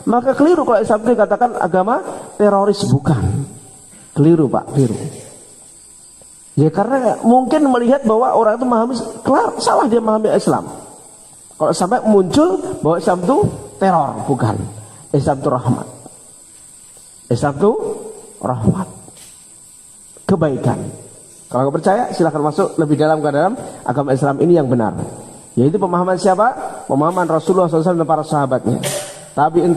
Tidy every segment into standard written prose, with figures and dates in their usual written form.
Maka keliru kalau Islam itu dikatakan agama teroris, bukan. Keliru Pak, keliru. Ya karena mungkin melihat bahwa orang itu memahami, salah dia memahami Islam. Kalau sampai muncul bahwa Islam itu teror, bukan. Islam itu rahmat. Islam itu rahmat, kebaikan. Kalau percaya silahkan masuk lebih dalam ke dalam agama Islam ini yang benar. Yaitu pemahaman siapa? Pemahaman Rasulullah SAW dan para sahabatnya. Tabi'in.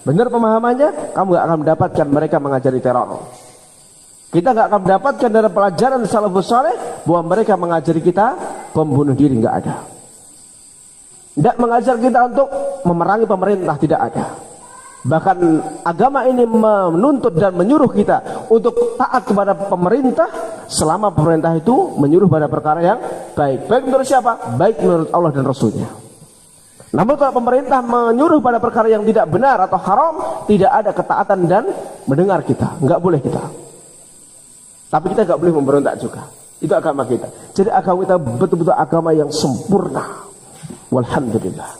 Benar pemahamannya, kamu gak akan mendapatkan mereka mengajari teror. Kita gak akan mendapatkan dari pelajaran salafus saleh bahwa mereka mengajari kita pembunuh diri, gak ada. Tidak mengajar kita untuk memerangi pemerintah, tidak ada. Bahkan agama ini menuntut dan menyuruh kita untuk taat kepada pemerintah selama pemerintah itu menyuruh pada perkara yang baik. Baik menurut siapa? Baik menurut Allah dan Rasulnya. Namun kalau pemerintah menyuruh pada perkara yang tidak benar atau haram, tidak ada ketaatan dan mendengar kita. Enggak boleh kita. Tapi kita enggak boleh memberontak juga. Itu agama kita. Jadi agama kita betul-betul agama yang sempurna. Walhamdulillah.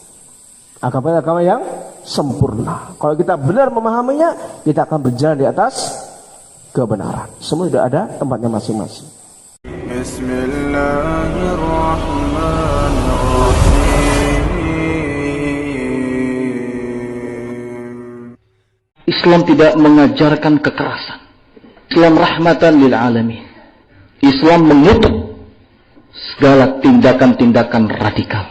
Agama yang sempurna. Kalau kita benar memahaminya, kita akan berjalan di atas kebenaran. Semua sudah ada tempatnya masing-masing. Bismillahirrahmanirrahim. Islam tidak mengajarkan kekerasan. Islam rahmatan lil alamin. Islam mengutuk segala tindakan-tindakan radikal.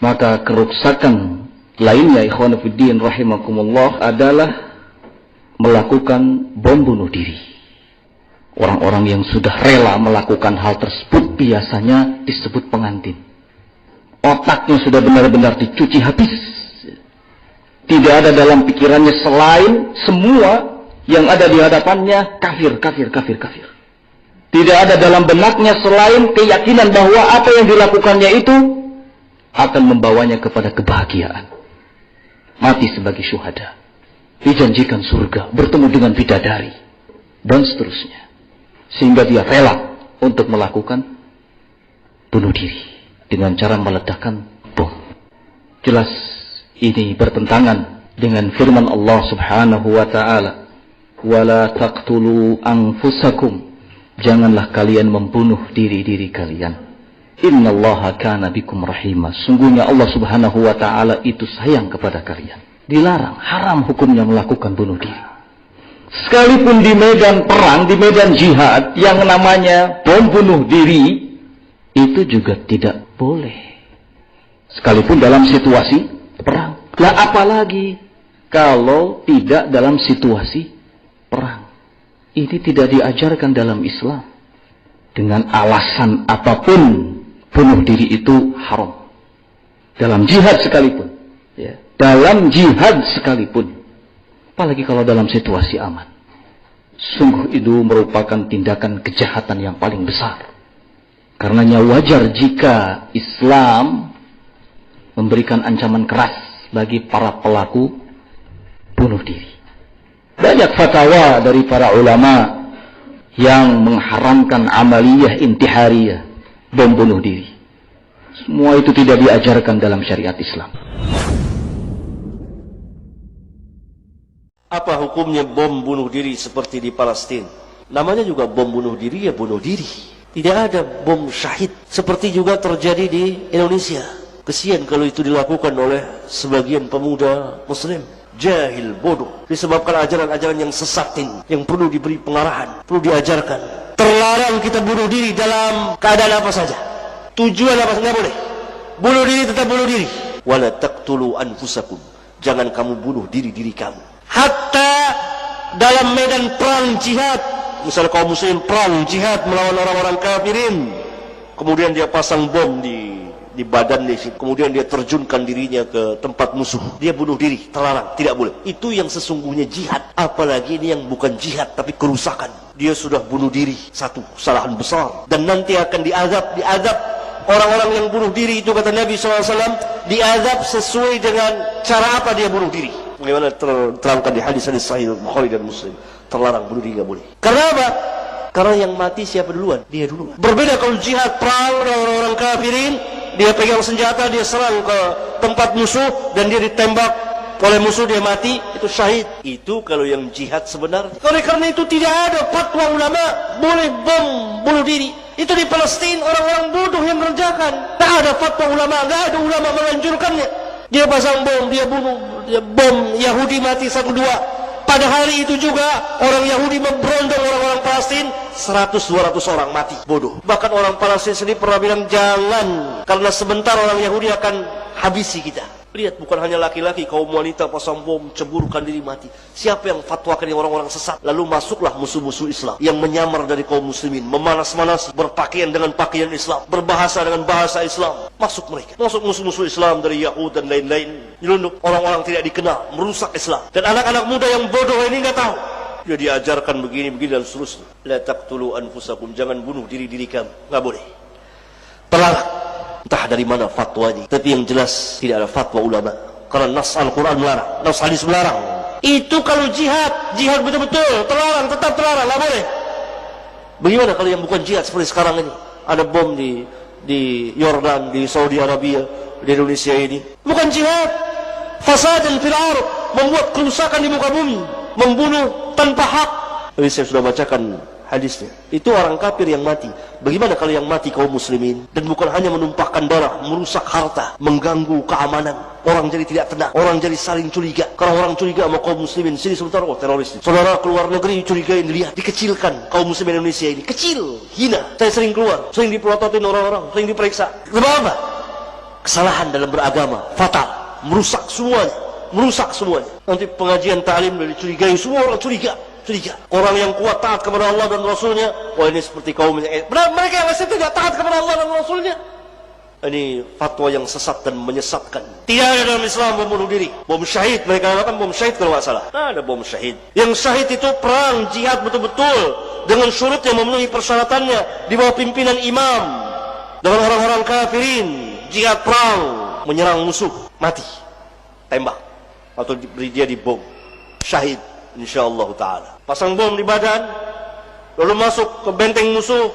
Maka kerusakan lainnya ikhwan fillah rahimakumullah adalah melakukan bom bunuh diri. Orang-orang yang sudah rela melakukan hal tersebut biasanya disebut pengantin. Otaknya sudah benar-benar dicuci habis. Tidak ada dalam pikirannya selain semua yang ada di hadapannya kafir. Tidak ada dalam benaknya selain keyakinan bahwa apa yang dilakukannya itu akan membawanya kepada kebahagiaan. Mati sebagai syuhada, dijanjikan surga, bertemu dengan bidadari, dan seterusnya. Sehingga dia rela untuk melakukan bunuh diri dengan cara meledakkan bom. Jelas ini bertentangan dengan firman Allah Subhanahu wa taala, "Wala taqtulu anfusakum." Janganlah kalian membunuh diri-diri kalian. Innallaha kana bikum rahimah. Sungguhnya Allah Subhanahu wa taala itu sayang kepada kalian. Dilarang, haram hukumnya melakukan bunuh diri. Sekalipun di medan perang, di medan jihad yang namanya bom bunuh diri itu juga tidak boleh. Sekalipun dalam situasi perang. Lah apalagi kalau tidak dalam situasi perang. Ini tidak diajarkan dalam Islam. Dengan alasan apapun bunuh diri itu haram. Dalam jihad sekalipun. Ya. Dalam jihad sekalipun. Apalagi kalau dalam situasi aman. Sungguh itu merupakan tindakan kejahatan yang paling besar. Karenanya wajar jika Islam memberikan ancaman keras bagi para pelaku bunuh diri. Banyak fatwa dari para ulama yang mengharamkan amaliyah intihariyah, bom bunuh diri. Semua itu tidak diajarkan dalam syariat Islam. Apa hukumnya bom bunuh diri seperti di Palestina? Namanya juga bom bunuh diri, ya bunuh diri. Tidak ada bom syahid. Seperti juga terjadi di Indonesia. Kesian kalau itu dilakukan oleh sebagian pemuda muslim. Jahil, bodoh. Disebabkan ajaran-ajaran yang sesatin, yang perlu diberi pengarahan, perlu diajarkan. Terlarang kita bunuh diri dalam keadaan apa saja. Tujuan apa saja boleh. Bunuh diri tetap bunuh diri. Wala taqtulu anfusakum. Jangan kamu bunuh diri-diri kamu. Hatta dalam medan perang jihad, misalnya kaum muslim perang jihad melawan orang-orang kafirin, kemudian dia pasang bom di badan dia, kemudian dia terjunkan dirinya ke tempat musuh, dia bunuh diri, terlarang, tidak boleh. Itu yang sesungguhnya jihad. Apalagi ini yang bukan jihad tapi kerusakan. Dia sudah bunuh diri, satu kesalahan besar, dan nanti akan diazab. Orang-orang yang bunuh diri itu, kata Nabi SAW, diazab sesuai dengan cara apa dia bunuh diri. Bagaimana terangkan di hadis-hadis sahih Bukhari dan Muslim. Terlarang bunuh diri, nggak boleh. Karena apa? Karena yang mati siapa duluan? Dia duluan. Berbeda kalau jihad perang dengan orang-orang kafirin, dia pegang senjata, dia serang ke tempat musuh dan dia ditembak oleh musuh dia mati, itu syahid. Itu kalau yang jihad sebenarnya. Oleh karena itu tidak ada fatwa ulama boleh bom bunuh diri. Itu di Palestina orang-orang bodoh yang mengerjakan. Tak ada fatwa ulama, tak ada ulama menganjurkannya. Dia pasang bom, dia bunuh, dia bom Yahudi mati 1-2. Pada hari itu juga orang Yahudi memberondong orang-orang Palestina, 100-200 orang mati. Bodoh. Bahkan orang Palestina sendiri pernah bilang jangan, karena sebentar orang Yahudi akan habisi kita. Lihat, bukan hanya laki-laki, kaum wanita pasang bom, ceburkan diri mati. Siapa yang fatwakan yang orang-orang sesat? Lalu masuklah musuh-musuh Islam yang menyamar dari kaum muslimin, memanas-manasi, berpakaian dengan pakaian Islam, berbahasa dengan bahasa Islam. Masuk mereka, masuk musuh-musuh Islam dari Yahud dan lain-lain, nyelundup orang-orang tidak dikenal, merusak Islam. Dan anak-anak muda yang bodoh ini nggak tahu. Dia diajarkan begini-begini dan seterusnya. La taqtulu anfusakum, jangan bunuh diri-diri kamu, nggak boleh. Terlarang. Entah dari mana fatwa ini, tapi yang jelas tidak ada fatwa ulama. Karena nas Al-Quran melarang, nas hadis melarang. Itu kalau jihad, jihad betul-betul terlarang, tetap terlarang, nggak boleh. Bagaimana kalau yang bukan jihad seperti sekarang ini? Ada bom di Yordan, di Saudi Arabia, di Indonesia ini. Bukan jihad, fasadan fil ardh, membuat kerusakan di muka bumi, membunuh tanpa hak. Jadi saya sudah bacakan hadisnya. Itu orang kafir yang mati. Bagaimana kalau yang mati kaum muslimin? Dan bukan hanya menumpahkan darah, merusak harta, mengganggu keamanan. Orang jadi tidak tenang, orang jadi saling curiga. Kalau orang curiga sama kaum muslimin, sini sebentar, oh teroris. Saudara keluar negeri curiga ini, lihat, dikecilkan kaum muslimin Indonesia ini. Kecil, hina. Saya sering keluar, sering dipelototin orang-orang, sering diperiksa. Kenapa? Kesalahan dalam beragama, fatal, merusak semuanya. Merusak semuanya. Nanti pengajian ta'lim dari curigai, semua orang curiga. Orang yang kuat taat kepada Allah dan Rasulnya, wah ini seperti kaum yang mereka yang masih tidak taat kepada Allah dan Rasulnya. Ini fatwa yang sesat dan menyesatkan. Tidak ada dalam Islam bom bunuh diri, bom syahid. Mereka katakan bom syahid kalau nggak salah. Nah, ada bom syahid. Yang syahid itu perang jihad betul-betul dengan syurut yang memenuhi persyaratannya di bawah pimpinan imam dengan orang-orang kafirin. Jihad perang, menyerang musuh, mati, tembak atau diberi dia di bom, syahid. InsyaAllah ta'ala. Pasang bom di badan, lalu masuk ke benteng musuh,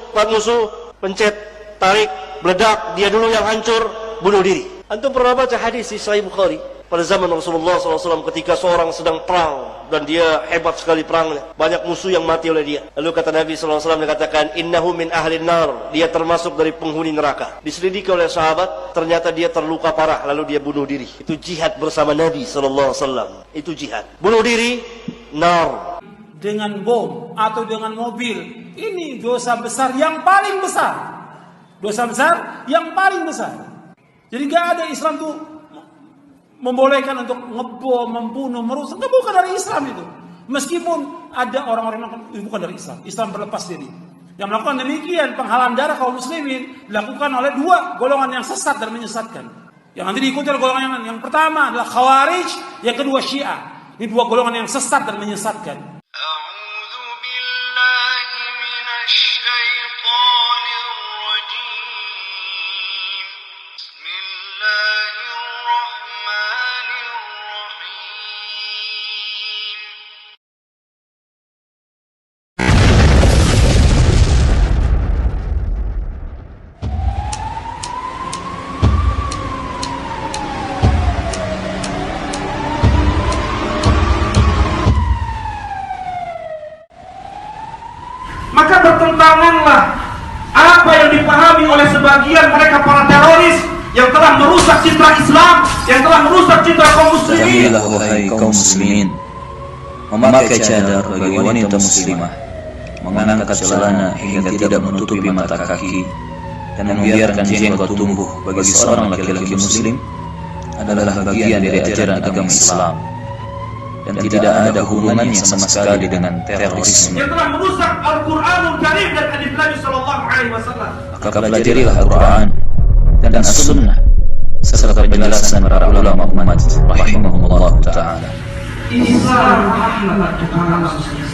pencet, tarik, meledak, dia dulu yang hancur, bunuh diri. Antum pernah baca hadis di Sahih Bukhari pada zaman Rasulullah SAW ketika seorang sedang perang dan dia hebat sekali perangnya, banyak musuh yang mati oleh dia. Lalu kata Nabi SAW, dia katakan innahu min ahlin nar, dia termasuk dari penghuni neraka. Diselidiki oleh sahabat, ternyata dia terluka parah, lalu dia bunuh diri. Itu jihad bersama Nabi SAW. Itu jihad, bunuh diri, nar. Dengan bom atau dengan mobil, ini dosa besar yang paling besar. Dosa besar yang paling besar. Jadi gak ada Islam tuh membolehkan untuk ngebom, membunuh, merusak. Itu bukan dari Islam itu. Meskipun ada orang-orang yang itu bukan dari Islam. Islam berlepas diri. Yang melakukan demikian, penghalang darah kaum muslimin, dilakukan oleh dua golongan yang sesat dan menyesatkan. Yang nanti diikuti oleh golongan yang pertama adalah Khawarij, yang kedua Syiah. Ini dua golongan yang sesat dan menyesatkan. Maka bertentanganlah apa yang dipahami oleh sebagian mereka para teroris yang telah merusak citra Islam, yang telah merusak citra kaum muslimin. Ketahuilah wahai kaum muslimin, memakai cadar bagi wanita muslimah, mengangkat celana hingga tidak menutupi mata kaki, dan membiarkan jenggot tumbuh bagi seorang laki-laki muslim adalah bagian dari ajaran agama Islam. Dan tidak ada hubungannya sama sekali dengan terorisme. Yang telah merusak Al-Quranul Karim dan hadis Nabi Sallallahu Alaihi Wasallam. Maka pelajarilah Al-Quran dan As-Sunnah serta penjelasan para ulama umat rahimahumullah ta'ala. Islam rahmat kepada manusia.